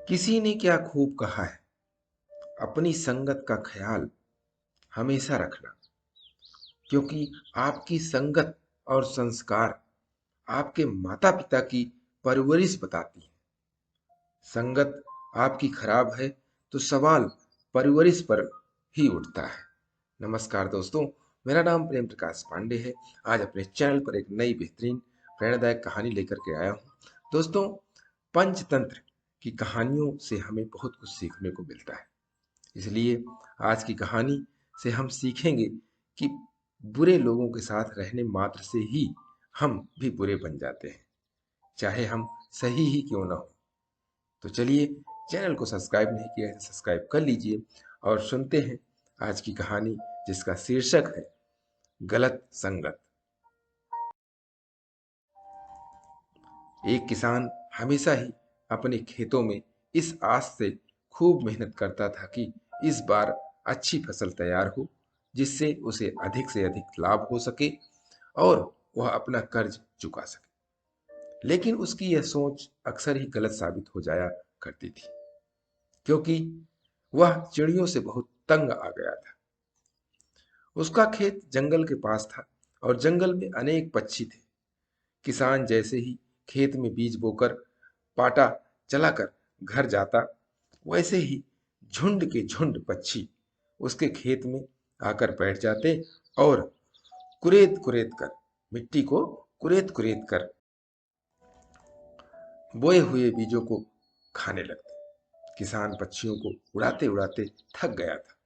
किसी ने क्या खूब कहा है, अपनी संगत का ख्याल हमेशा रखना, क्योंकि आपकी संगत और संस्कार आपके माता पिता की परवरिश बताती है। संगत आपकी खराब है तो सवाल परवरिश पर ही उठता है। नमस्कार दोस्तों, मेरा नाम प्रेम प्रकाश पांडे है। आज अपने चैनल पर एक नई बेहतरीन प्रेरणादायक कहानी लेकर के आया हूँ। दोस्तों, पंचतंत्र की कहानियों से हमें बहुत कुछ सीखने को मिलता है। इसलिए आज की कहानी से हम सीखेंगे कि बुरे लोगों के साथ रहने मात्र से ही हम भी बुरे बन जाते हैं, चाहे हम सही ही क्यों ना हो। तो चलिए, चैनल को सब्सक्राइब नहीं किया है तो सब्सक्राइब कर लीजिए और सुनते हैं आज की कहानी, जिसका शीर्षक है गलत संगत। एक किसान हमेशा ही अपने खेतों में इस आस से खूब मेहनत करता था कि इस बार अच्छी फसल तैयार हो, जिससे उसे अधिक से अधिक लाभ हो सके और वह अपना कर्ज चुका सके। लेकिन उसकी यह सोच अक्सर ही गलत साबित हो जाया करती थी, क्योंकि वह चिड़ियों से बहुत तंग आ गया था। उसका खेत जंगल के पास था और जंगल में अनेक पक्षी थे। किसान जैसे ही खेत में बीज बोकर पाटा चलाकर घर जाता, वैसे ही झुंड के झुंड पक्षी उसके खेत में आकर बैठ जाते और कुरेद कुरेद कर मिट्टी को कुरेद कुरेद कर बोए हुए बीजों को खाने लगते। किसान पक्षियों को उड़ाते उड़ाते थक गया था।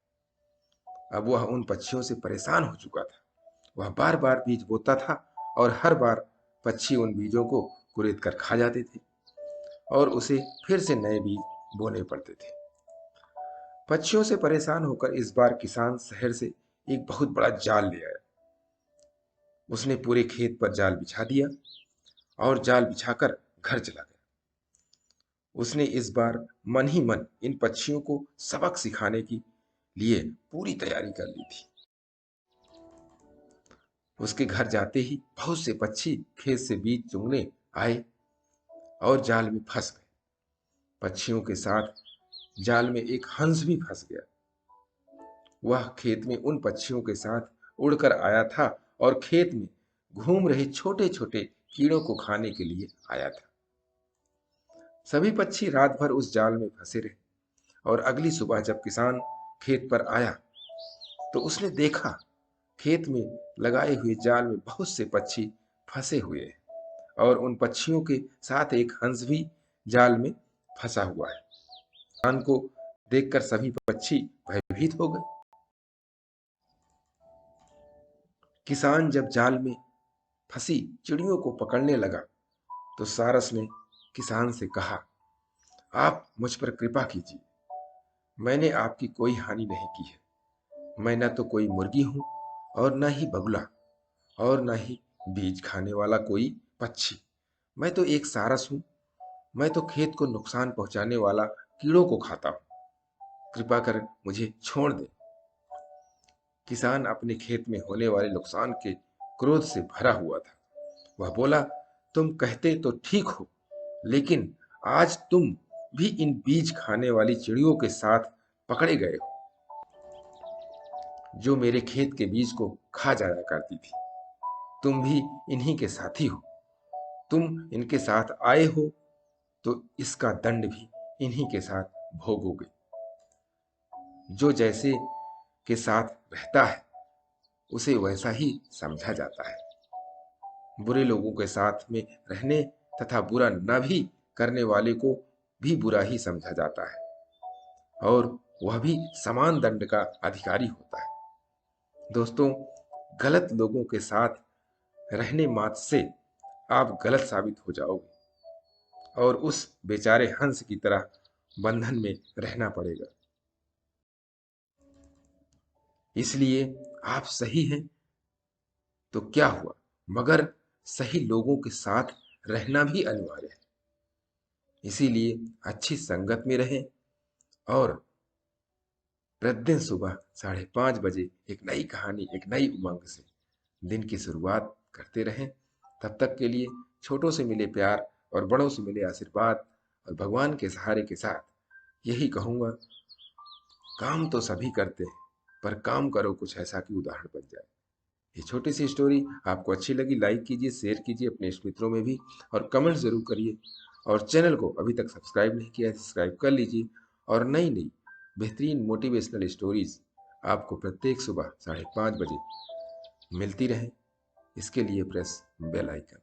अब वह उन पक्षियों से परेशान हो चुका था। वह बार बार बीज बोता था और हर बार पक्षी उन बीजों को कुरेद कर खा जाते थे और उसे फिर से नए बीज बोने पड़ते थे। पक्षियों से परेशान होकर इस बार किसान शहर से एक बहुत बड़ा जाल ले आया। उसने पूरे खेत पर जाल बिछा दिया और जाल बिछाकर घर चला गया। उसने इस बार मन ही मन इन पक्षियों को सबक सिखाने के लिए पूरी तैयारी कर ली थी। उसके घर जाते ही बहुत से पक्षी खेत से बीज चुगने आए और जाल में फंस गए। पक्षियों के साथ जाल में एक हंस भी फंस गया। वह खेत में उन पक्षियों के साथ उड़कर आया था और खेत में घूम रहे छोटे छोटे कीड़ों को खाने के लिए आया था। सभी पक्षी रात भर उस जाल में फंसे रहे और अगली सुबह जब किसान खेत पर आया तो उसने देखा खेत में लगाए हुए जाल में बहुत से पक्षी फंसे हुए हैं और उन पक्षियों के साथ एक हंस भी जाल में फंसा हुआ है। किसान को देखकर सभी पक्षी भयभीत हो गए। किसान जब जाल में फंसी चिड़ियों को पकड़ने लगा तो सारस ने किसान से कहा, आप मुझ पर कृपा कीजिए। मैंने आपकी कोई हानि नहीं की है। मैं न तो कोई मुर्गी हूं और न ही बगुला और न ही बीज खाने वाला कोई पक्षी। मैं तो एक सारस हूं। मैं तो खेत को नुकसान पहुंचाने वाला कीड़ों को खाता हूं। कृपा कर मुझे छोड़ दे। किसान अपने खेत में होने वाले नुकसान के क्रोध से भरा हुआ था। वह बोला, तुम कहते तो ठीक हो, लेकिन आज तुम भी इन बीज खाने वाली चिड़ियों के साथ पकड़े गए हो, जो मेरे खेत के बीज को खा जाया करती थी। तुम भी इन्हीं के साथी हो। तुम इनके साथ आए हो तो इसका दंड भी इन्हीं के साथ भोगोगे। जो जैसे के साथ रहता है उसे वैसा ही समझा जाता है। बुरे लोगों के साथ में रहने तथा बुरा न भी करने वाले को भी बुरा ही समझा जाता है और वह भी समान दंड का अधिकारी होता है। दोस्तों, गलत लोगों के साथ रहने मात्र से आप गलत साबित हो जाओगे और उस बेचारे हंस की तरह बंधन में रहना पड़ेगा। इसलिए आप सही हैं तो क्या हुआ, मगर सही लोगों के साथ रहना भी अनिवार्य है। इसीलिए अच्छी संगत में रहें और प्रतिदिन सुबह 5:30 बजे एक नई कहानी, एक नई उमंग से दिन की शुरुआत करते रहें। तब तक के लिए छोटों से मिले प्यार और बड़ों से मिले आशीर्वाद और भगवान के सहारे के साथ यही कहूँगा, काम तो सभी करते हैं, पर काम करो कुछ ऐसा कि उदाहरण बन जाए। ये छोटी सी स्टोरी आपको अच्छी लगी, लाइक कीजिए, शेयर कीजिए अपने मित्रों में भी, और कमेंट ज़रूर करिए। और चैनल को अभी तक सब्सक्राइब नहीं किया है, सब्सक्राइब कर लीजिए। और नई नई बेहतरीन मोटिवेशनल स्टोरीज आपको प्रत्येक सुबह 5:30 बजे मिलती रहें, इसके लिए प्रेस बेल आइकन।